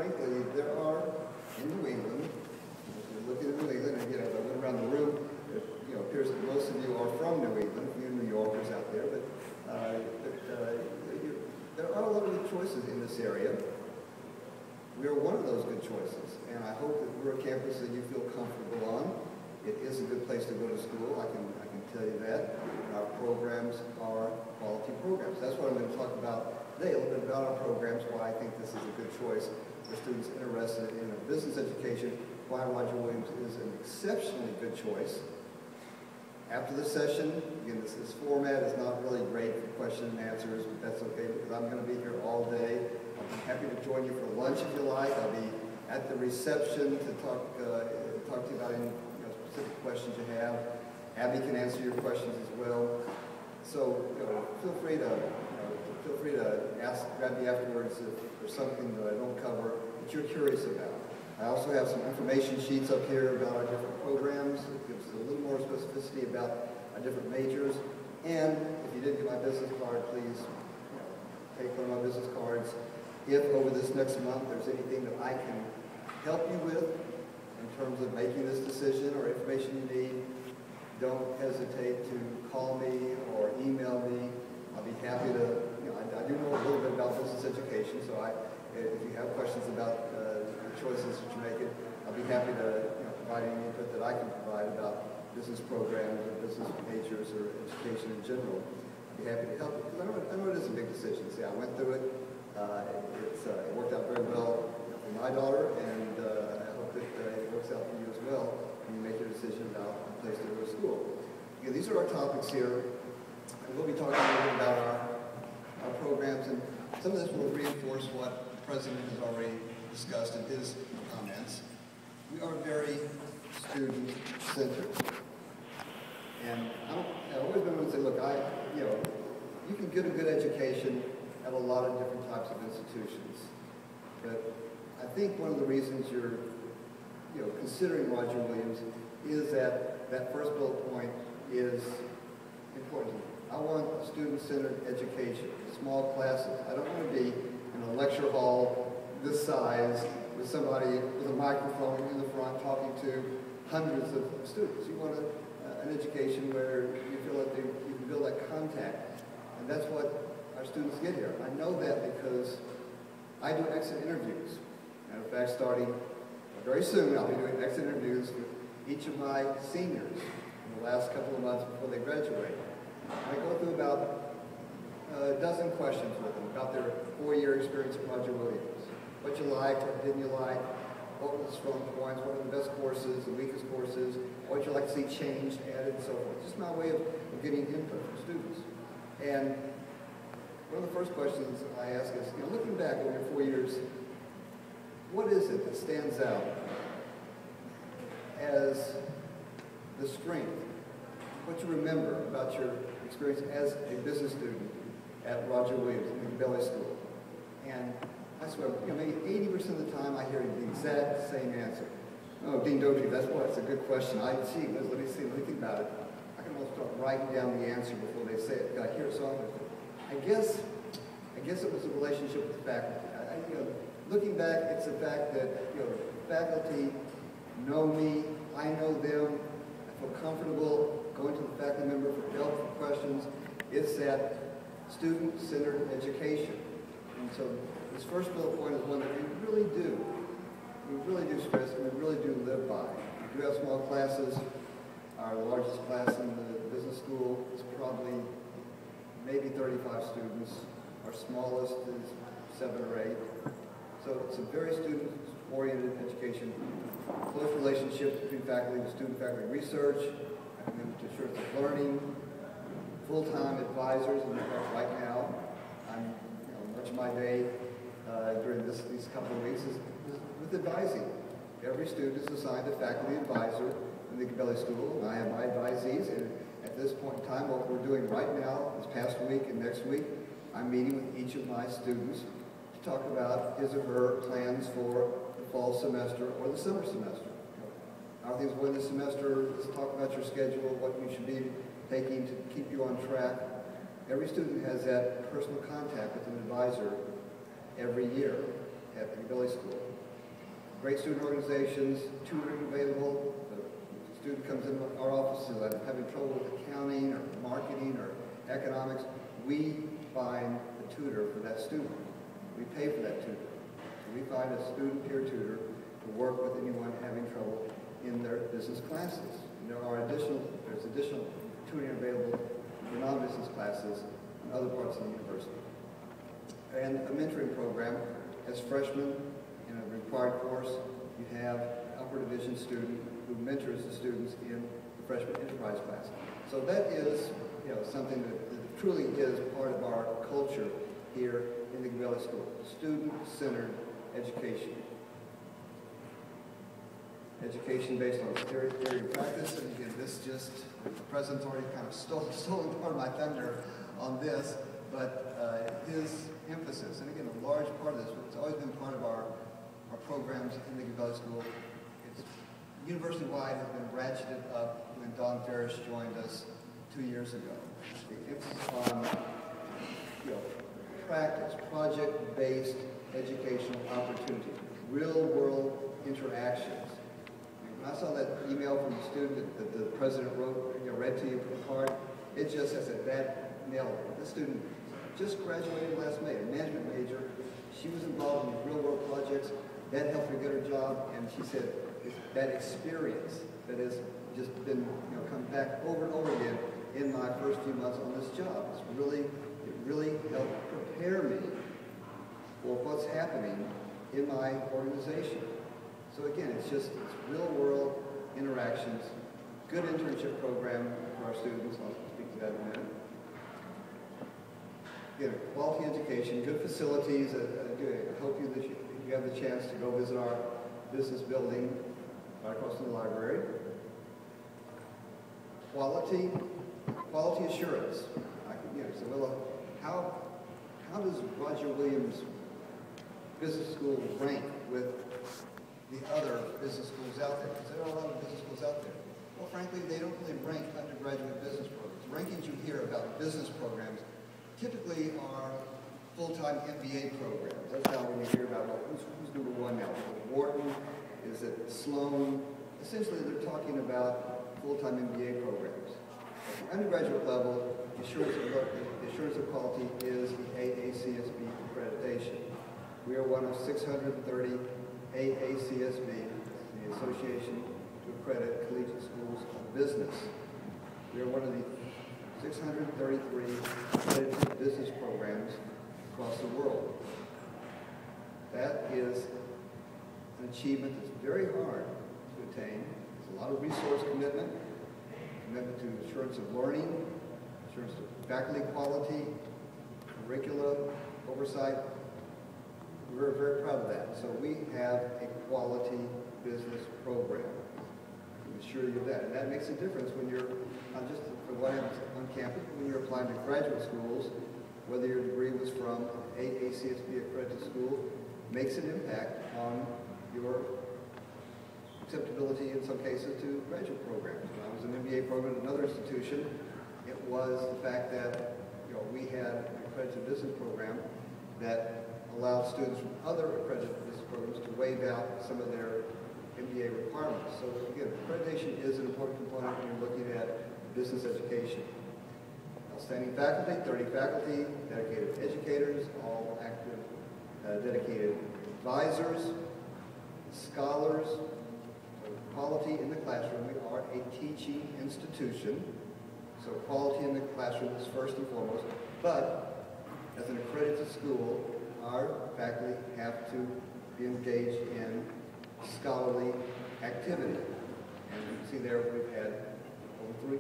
frankly, there are in New England, if you're looking at New England, and again, as I went around the room, it appears that most of you are from New England, a few New Yorkers out there, but there are a lot of good choices in this area. We are one of those good choices, and I hope that we're a campus that you feel comfortable on. It is a good place to go to school, I can tell you that. And our programs are quality programs. That's what I'm going to talk about today, a little bit about our programs, why I think this is a good choice for students interested in a business education, why Roger Williams is an exceptionally good choice. After the session, again, this format is not really great for question and answers, but that's okay because I'm going to be here all day. I'll be happy to join you for lunch if you like. I'll be at the reception to talk to you about any specific questions you have. Abby can answer your questions as well. So feel free to grab me afterwards if there's something that I don't cover that you're curious about. I also have some information sheets up here about our different programs. It gives a little more specificity about our different majors. And if you didn't get my business card, please take one of my business cards. If over this next month there's anything that I can help you with in terms of making this decision or information you need, don't hesitate to call me or email me. I'll be happy to, I do know a little bit about business education, so if you have questions about the choices that you're making, I'll be happy to provide any input that I can provide about business programs or business majors or education in general. I'll be happy to help you, because I know it is a big decision. See, I went through it. It worked out very well for my daughter, and I hope that it works out for you as well when you make your decision about a place to go to school. Again, these are our topics here, and we'll be talking a little bit about our programs, and some of this will reinforce what the President has already discussed in his comments. We are very student-centered. And I've always been able to say, look, you can get a good education at a lot of different types of institutions. But I think one of the reasons you're considering Roger Williams is that first bullet point is important. I want a student-centered education, small classes. I don't want to be in a lecture hall this size with somebody with a microphone in the front talking to hundreds of students. You want an education where you feel like you can build that contact. And that's what our students get here. I know that because I do exit interviews. Matter of fact, starting very soon, I'll be doing exit interviews with each of my seniors in the last couple of months before they graduate. I go through about a dozen questions with them about their 4-year experience at Roger Williams. What you liked, what didn't you like, what were the strong points, what were the best courses, the weakest courses, what would you like to see changed, added, and so forth. Just my way of getting input from students. And one of the first questions I ask is, looking back over your 4 years, what is it that stands out as the strength, what you remember about your experience as a business student at Roger Williams in the Belly School? And I swear, maybe 80% of the time I hear the exact same answer. Oh, Dean Doty, that's a good question. Let me think about it. I can almost start writing down the answer before they say it. I hear it so often. I guess it was a relationship with the faculty. Looking back, it's the fact that faculty know me, I know them, I feel comfortable going to the faculty member for help, for questions. It's that student-centered education. And so this first bullet point is one that we really do stress and we really do live by. We do have small classes. Our largest class in the business school is probably maybe 35 students. Our smallest is 7 or 8. So it's a very student-oriented education. Close relationships between faculty and student-faculty research, commitment to assurance of learning, full-time advisors. And right now, I'm much of my day during these couple of weeks is with advising. Every student is assigned a faculty advisor in the Belly School, and I have my advisees. And at this point in time, what we're doing right now, this past week and next week, I'm meeting with each of my students to talk about his or her plans for the fall semester or the summer semester. How things go in the semester, let's talk about your schedule, what you should be taking to keep you on track. Every student has that personal contact with an advisor every year. at the Valley School. Great student organizations, tutoring available. The student comes in our office and I'm having trouble with accounting or marketing or economics. We find a tutor for that student. We pay for that tutor. So we find a student peer tutor to work with anyone having trouble in their business classes. And there's additional tutoring available for non-business classes in other parts of the university. And a mentoring program. As freshmen in a required course, you have an upper division student who mentors the students in the freshman enterprise class. So that is, something that truly is part of our culture here in the Valley School. Student-centered education. Education based on theory and practice. And again, the president's already kind of stolen part of my thunder on this, but his emphasis, and again, a large part of this, it's always been part of our programs in the Valley School. It's university-wide has been ratcheted up when Don Ferris joined us 2 years ago. The emphasis on practice, project-based educational opportunity, real-world interactions. When I saw that email from the student that the president read to you from the card, it just says that nailed it. This student just graduated last May, a management major. She was involved in these real-world projects. That helped her get her job, and she said that experience that has just been come back over and over again in my first few months on this job. It really helped prepare me for what's happening in my organization. So again, it's real-world interactions, good internship program for our students. I'll speak to that in a minute. Again, quality education, good facilities. I hope that you have the chance to go visit our business building right across from the library. Quality assurance. So how does Roger Williams Business School rank with the other business schools out there? Because there are a lot of business schools out there. Well, frankly, they don't really rank undergraduate business programs. Rankings you hear about business programs typically are full-time MBA programs. That's how when you hear about who's number one now. Wharton, is it Sloan? Essentially, they're talking about full-time MBA programs. At the undergraduate level, the assurance of quality is the AACSB accreditation. We are one of 630 AACSB, the Association to Accredit Collegiate Schools of Business. We are one of the 633 accredited business programs across the world. That is an achievement that's very hard to attain. There's a lot of resource commitment to assurance of learning, assurance of faculty quality, curricula, oversight. We're very proud of that. So we have a quality business program. I can assure you of that. And that makes a difference when you're, not just for what happens on campus, but when you're applying to graduate schools, whether your degree was from AACSB accredited school, makes an impact on your acceptability in some cases to graduate programs. When I was in an MBA program at another institution, it was the fact that we had an accredited business program that allowed students from other accredited business programs to waive out some of their MBA requirements. So again, accreditation is an important component when you're looking at business education. Outstanding faculty, 30 faculty, dedicated educators, all active, dedicated advisors, scholars, quality in the classroom. We are a teaching institution, so quality in the classroom is first and foremost, but as an accredited school, our faculty have to be engaged in scholarly activity. And you can see there we've had over 3